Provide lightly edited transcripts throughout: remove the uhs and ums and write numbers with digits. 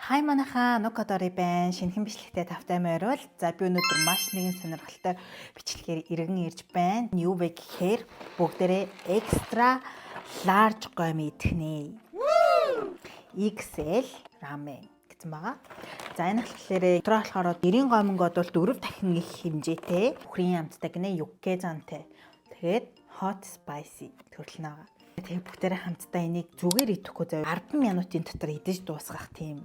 Хай манайхаа Нук одори байна. Шинэхэн бичлэгтээ тавтай морил. За би өнөөдөр маш нэгэн сонирхолтой бичлэгээр иргэн ирж байна. Юу вэ гэхээр бүгдээрээ экстра ларж гомь идэх. XL рамен гэсэн байгаа. За энэ болохоор дотроо болохоор 90 гомингод бол 4 дахин их хэмжээтэй бүхрийн амттай гинэ юкке зантай. Тэгээд hot spicy төрөл нэгаа. Тэгээд бүгдээрээ хамтдаа энийг зүгээр идэхгүй заяа 10 минутын дотор идэж дуусгах тийм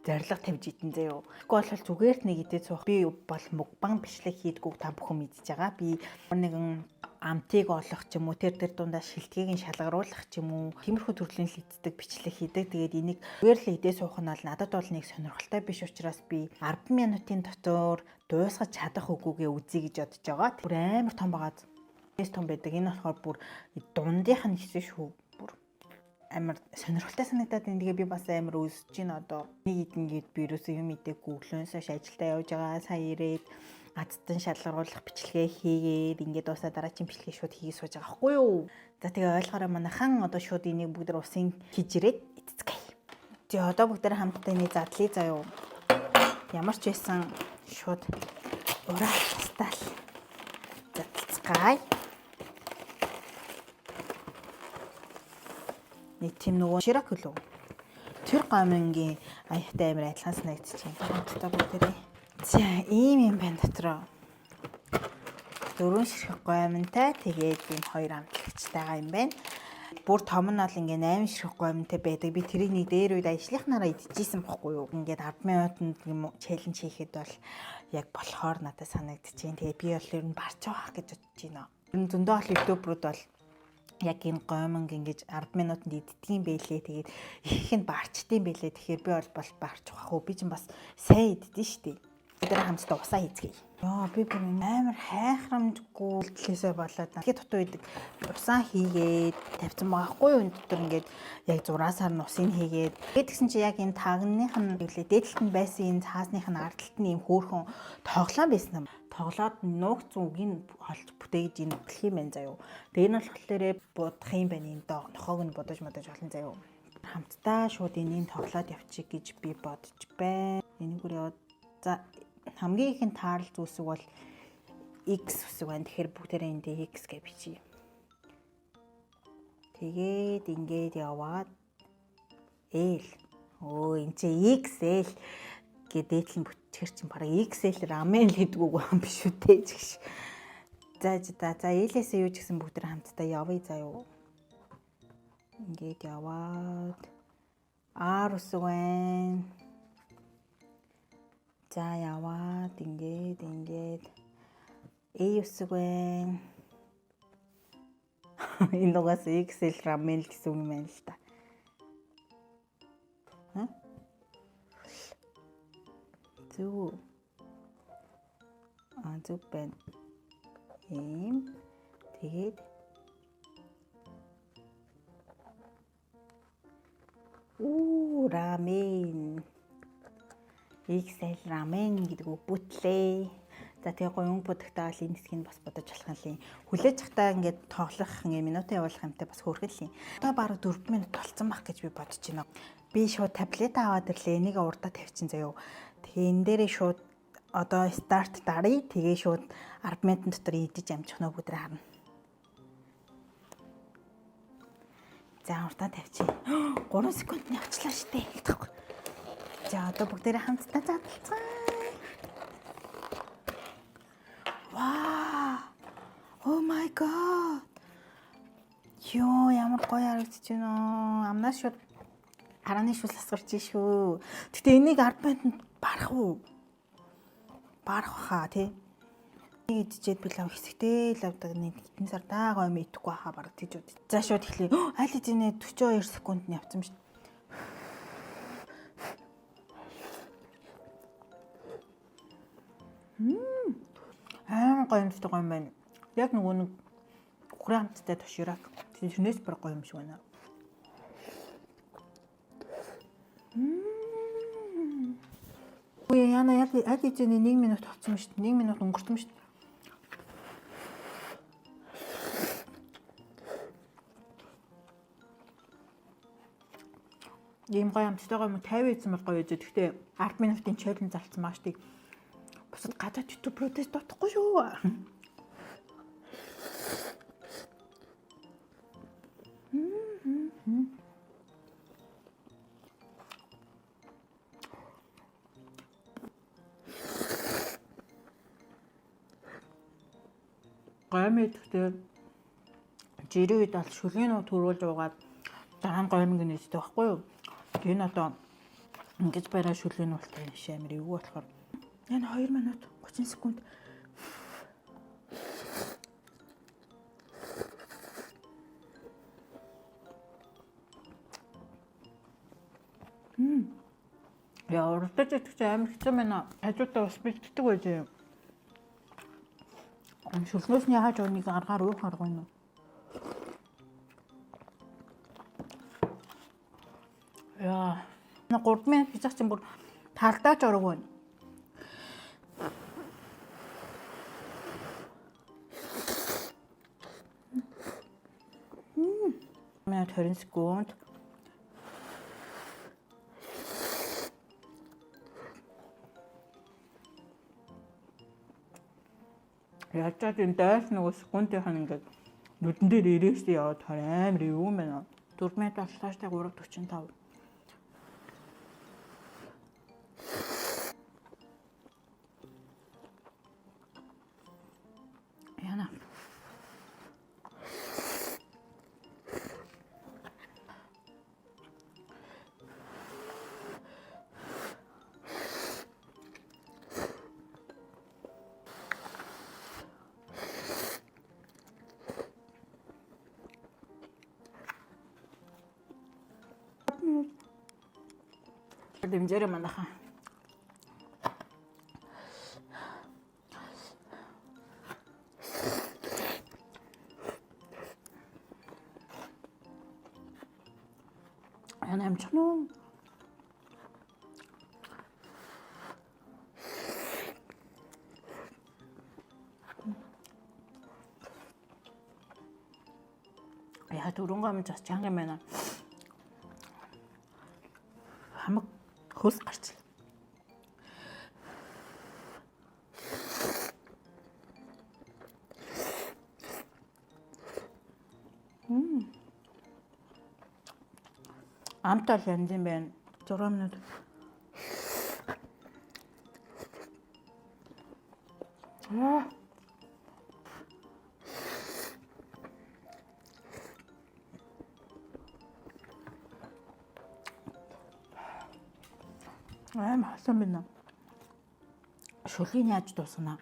зорилго тавьж идэн заяа. Тэгэхгүй бол зүгээр нэг идэж суух. Би бол мукбан бичлэг хийдгүүг та бүхэн мэдж байгаа. Би нэгэн амтыг олох ч юм уу тэр дундаа шилтгийг шалгаруулах ч юм уу тиймэрхүү төрлийн л иддэг бичлэг хийдэг. Тэгээд энийг зүгээр л идэж суух нь бол надад бол нэг сонирхолтой биш учраас би 10 минутын дотор дуусгаж чадах үгүйгээ үзье гэж бодож байгаа. Бүр амар том байгаад том байдаг. Энэ болохоор бүр дундынх нь хэсэг шүү. Бүр амар сонирхолтой санагдаад байна. Тэгээ би бас амар үзэж байна одоо. Нэг идэнгийд би ерөөсөө юм идэггүй өглөөнөөс ажилдаа явж байгаа. Сая ирээд гацтан шалгаруулах бичлэгээ хийгээд ингээд дуусаа дараагийн бичлэгээ шууд хийх сууж байгаа байхгүй юу? За тэгээ ойлгоорой манайхан одоо шууд энийг бүгд усын хийж ирээд эцэцгээе. Тэгээ одоо бүгд хамтдаа энийг задлаа заяа. Ямар ч байсан шууд ураа тастаал. Задлцгаая. Нэг тийм нөгөө широк хөлөө. Тэр гомингийн аятай амир адилхан санагдчихээн. Хамтдаа бүгдээрээ. За ийм юм байна дотроо. 4 ширхэг гоминтай тэгээд ийм 2 амтлагчтайгаа юм байна. Бүр том нь бол ингээ 8 ширхэг гоминтай байдаг. Би тэрийг нэг дээр үед ажлынхнаараа идчихсэн бохгүй юу. Ингээд 10 минутанд юм челленж хийхэд бол яг болохоор надад санагдчихээн. Тэгээд би бол ер нь барч байгаа гэж бодож байна. Ер нь зөндөө бол ютуберүүд бол яг энэ гоминг ингэж 10 минутанд иддгийм байлээ. Тэгээд ихэнд барчдсан байлээ. Тэгэхээр би бол барч байгаа хөө. Би ч бас сайн иддэн штий. Өдөр хамтдаа усаа хийцгээе. Яа би бүр амар хайхрамжгүй төлөөсөө болоод тэгээд дутуу идэг усаа хийгээд тавьсан байгаа хгүй юу. Энэ дотор ингээд яг 6 сар нь усыг хийгээд тэгээд тэгсэн чи яг энэ тагных нь гэлээ дээдлэлт нь байсан энэ цаасных нь ардталт нь юм хөөхөн тоглоом байсан юм. Тоглоод нуугц үгийг олж бүтээгж энэ бүтлэх юм байна заяа. Тэгээд энэ болохоор будах юм байна. Энэ нохоог нь будаж олон заяа. Хамтдаа шууд энийг тоглоод явчих гэж би бодож байна. Энийг үрээ за хамгийн ихэнд таарал зүсэг бол X үсэг байна. Тэгэхээр бүгдээрээ энд X гэж бичье. Тэгээд ингээд яваад L. Өө энэ чи XL гэдэг л бүтчихэр чинь бараг XL рамен л гэдэг үг юм биш үү те гэж. За L-ээсээ юу ч гэсэн бүгдээрээ хамтдаа явъя заяа. Ингээд яваад R үсэг байна. За яваад ингээд A үсэг байна. Энэ нугас XL рамен гэсэн үг юм байна л та. Зүг. Зүг байна. Ийм. Тэгээд рамен. XL рамен гэдэг үг бүтлээ. За тэгээ гоён будагтаа бол энэ хэсгийг бас бодож болох юм. Хүлээж захтаа ингээд тоглох ингээд минутын явуулах юмтай бас хөөрхөл юм. Одоо бараг 4 минут болцсон байх гэж би бодож байна. Би шууд таблет аваад ирлээ. Энийг урдаа тавьчихсан заяа. Тэгээ энэ дээрээ шууд одоо старт даръя. Тэгээ шууд 10 минутын дотор идэж амжих нөө бүдрээ харна. За урдаа тавьчих. 3 секунд явчлаа штэ. За одоо бүгдээрээ хамтдаа задлцгаая. Вау! Oh my god. Йоо ямар гоё харагдаж байна. Амнаас шууд харааны шүс асгарч шүү. Гэтэ энийг 10 минутанд барах уу? Барах хаа тий. Нэг идчихэд би лав хэсэгтэй л авдаг нэг хэдэн сар даагаа юм идэхгүй хаа бараг тийж үд. За шууд эхлэе. Аль хэдийнэ 42 секунд нь явцсан шүү. Амар гоё юмтай гоё юм байна. Яг нөгөө нэг бүхрийн хамттай туширак. Тэрнээс бүр гоё юм шиг байна. Үе яна яг эцэний 1 минут болсон юм шүү дээ. 1 минут өнгөрсөн шүү дээ. Ийм гоё амттайгаа юм 50 эзэн бол гоё үзээ. Гэхдээ 10 минутын челленж залцсан маш тийг. Бусад гадаад ютуберуудээс дутахгүй шүү. Гомид гэхдээ жирийн үед бол шүлийн нуу төрүүлж уугаад дараа нь гомиг нээжтэй байхгүй юу? Энэ одоо ингэж бараа шүлийн нуултай амар эвгүй болохоор энэ 2 минут 30 секунд. Яа, урдаж идэх чинь амар хэцүү байна. Хажуудаа ус бэлддэг байж юм. Шүлнөөс нь яаж өнийг аргаар уу харгав юм. Яа, 3 минут хийж чинь бүр талдаач орог байна. Минут 20 секунд. Ячаад энэ дайс нөгөө секундийнхан ингээд нүдэн дээр ирээсээ яваад амар юу юм байна. 4 минут болчихлааштай 3:45. Яна. Дэмжээрэй манайхаа. Яна амчих нөө. Яа дөрөнгө амж чанга юм байна. Хамаг хөлс гарчлаа. Амтал янз юм байна. 6 минут. Хасан байна. Шүлийн яаж дуусгана?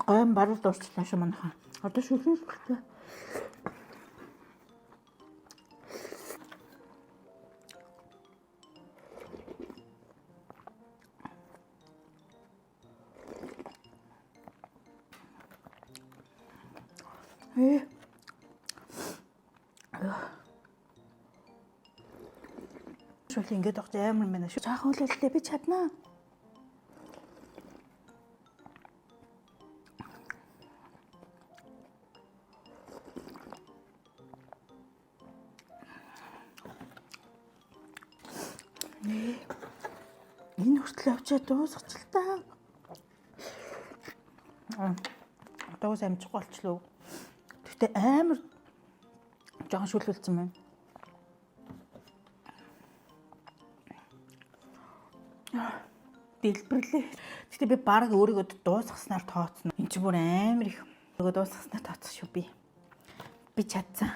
Гойн баруун дуусчихлаа шүү манайхаа. Одоо шүлэн шүлтэй. Шүл ингээд огт амар байна шүү. Цаахан үлээлээ би чаднаа. Энэ хүртэл авчаа дуусгач л та. Одоогоос амжихгүй болчлоо. Гэхдээ амар жоохон шүлүүлсэн байна. Дэлбэрлээ. Гэхдээ би баг өөрийгөө дуусгаснаар тооцно. Энд чи бүр амар их өөрийгөө дуусгаснаар тооцсон шүү би. Би чадсан.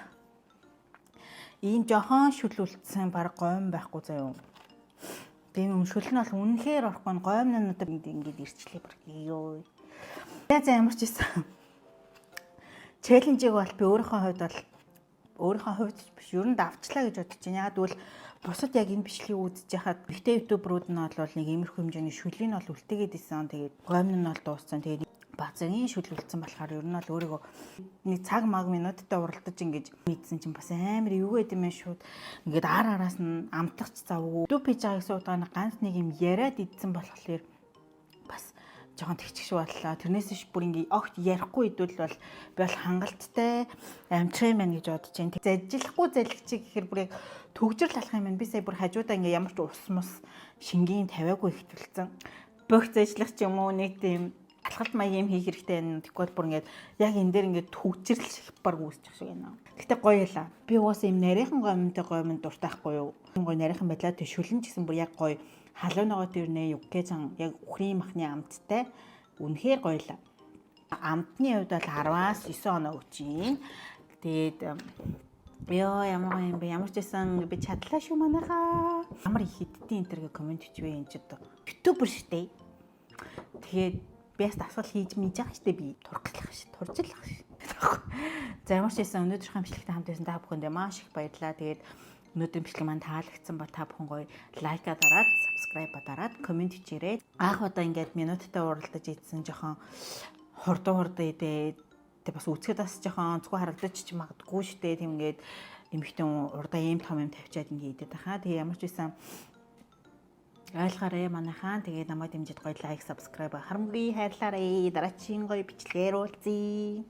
Ийм жоохон шүлүүлсэн баг гойн байхгүй заяа. Би шүлэн бол үнэхээр орохгүй гойн надад ингэж ирчлээ баг ёо. За ямар ч ийсэн. Челленжийг бол би өөрийнхөө хувьд биш ер нь давчлаа гэж бодож байна. Яг тэгвэл бусад яг энэ бичлэгийг үзэж яхад ихтэй ютуберүүд нь бол нэг иймэрхүү хэмжээний шүлийн бол үлтээгээд исэн. Тэгээд гомн нь бол дууссан. Тэгээд базарын шүлүүлсэн болохоор ер нь бол өөрийгөө нэг цаг маг минуттай уралдаж ингэж мэдсэн чинь бас амар юу гэдэм юм шүүд. Ингээд араас нь амтлагч завгүй. Дүү пиж байгаа гэсэн утгаар ганц нэг юм яриад идсэн болохоор бас жоохон тэгчгш боллоо. Тэрнээс биш бүр ингээ огт ярихгүй идвэл бол би бол хангалттай амтрын мэн гэж бодож байна. Зажилахгүй залхичиг гэхээр бүр яг төгжрөл алах юм байна. Би сая бүр хажуудаа ингээ ямар ч ус мус шингийн тавиагүй ихтүүлсэн. Богц ажиллах ч юм уу нэг тийм алхалт маяг юм хийх хэрэгтэй байна. Тэгвэл бүр ингээд яг энэ дээр ингээд төгжрөл баг үүсчих шиг байна. Гэтэ гоё ялаа. Би угаасаа юм нарийнхан гомонтой гомон дуртайхгүй юу. Гоё нарийнхан байлаа төшөлн гэсэн бүр яг гоё халуунагоо тэрнээ юккезан яг үхрийн махны амттай үнэхээр гоё л. Амтны хувьд бол 10-аас 9 оноо өгч юм. Тэгээд ёо ямар юм бэ? Ямар ч байсан би чадлаа шүү манайхаа. Ямар их хэдтийн энэ төргээ комент хийвэ энэ ч одоо ютубер штэ. Тэгээд би яст асуул хийж мэж байгаа штэ би турхлах ш. Туржлах ш. За ямар ч байсан өнөөдрийн хамтлагтай хамт байсан та бүхэндээ маш их баярлалаа. Тэгээд өнөөдрийн бичлэг маань таалагдсан бол та бүхэн гоё лайка дараад, subscribe дараад, комент хийрээ. Анх удаа ингээд минуттай уралдаж ийдсэн жоохон хурдан идээд тэг бас үцгэд бас жоохон онцгой харагдаж ч магадгүй штэ. Тийм ингээд эмхтэн урдаа ийм том юм тавьчаад ингээд идээд байхаа. Тэгээ ямар ч байсан ойлгоорой манайхаа. Тэгээ намайг дэмжиж гоё лайк, subscribe харамгүй хайрлаарай. Дараагийн гоё бичлэгээр уулзъя.